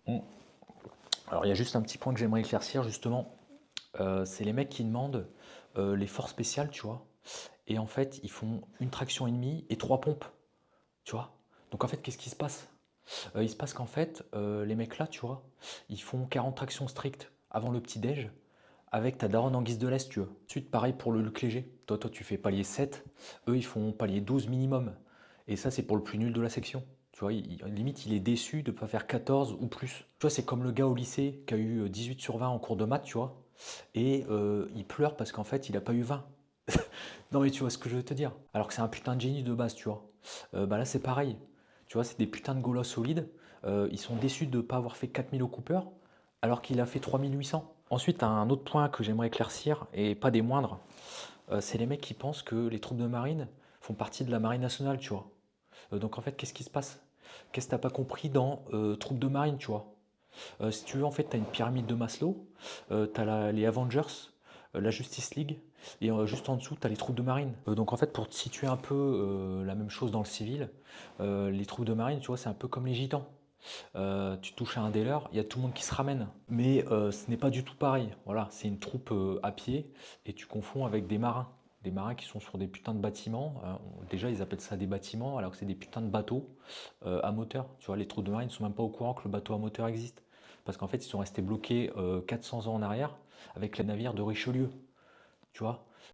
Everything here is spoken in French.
Mm. Alors il y a juste un petit point que j'aimerais éclaircir justement. C'est les mecs qui demandent les forces spéciales, tu vois. Et en fait, ils font une traction et demie et trois pompes, tu vois. Donc en fait, qu'est-ce qui se passe? Il se passe qu'en fait, les mecs là, tu vois, ils font 40 tractions strictes avant le petit-déj avec ta daronne en guise de lest, tu vois. Ensuite, pareil pour le look léger. Toi, tu fais palier 7, eux, ils font palier 12 minimum. Et ça, c'est pour le plus nul de la section. Tu vois, limite, il est déçu de ne pas faire 14 ou plus. Tu vois, c'est comme le gars au lycée qui a eu 18 sur 20 en cours de maths, tu vois. Et il pleure parce qu'en fait, il n'a pas eu 20. Non, mais tu vois ce que je veux te dire. Alors que c'est un putain de génie de base, tu vois. Bah là, c'est pareil. Tu vois, c'est des putains de gaulois solides. Ils sont déçus de ne pas avoir fait 4000 au Cooper, alors qu'il a fait 3800. Ensuite, un autre point que j'aimerais éclaircir, et pas des moindres, c'est les mecs qui pensent que les troupes de marine font partie de la marine nationale, tu vois. Donc en fait, qu'est-ce qui se passe? Qu'est-ce que t'as pas compris dans troupes de marine, tu vois? Si tu veux, en fait, tu as une pyramide de Maslow, tu as les Avengers, la Justice League, et juste en dessous, tu as les troupes de marine. Donc en fait, pour te situer un peu la même chose dans le civil, les troupes de marine, tu vois, c'est un peu comme les gitans. Tu touches à un des leurs, il y a tout le monde qui se ramène. Mais ce n'est pas du tout pareil. Voilà, c'est une troupe à pied et tu confonds avec des marins. Des marins qui sont sur des putains de bâtiments. Déjà, ils appellent ça des bâtiments alors que c'est des putains de bateaux à moteur. Tu vois, les troupes de marine ne sont même pas au courant que le bateau à moteur existe. Parce qu'en fait, ils sont restés bloqués 400 ans en arrière avec les navires de Richelieu. Tu vois,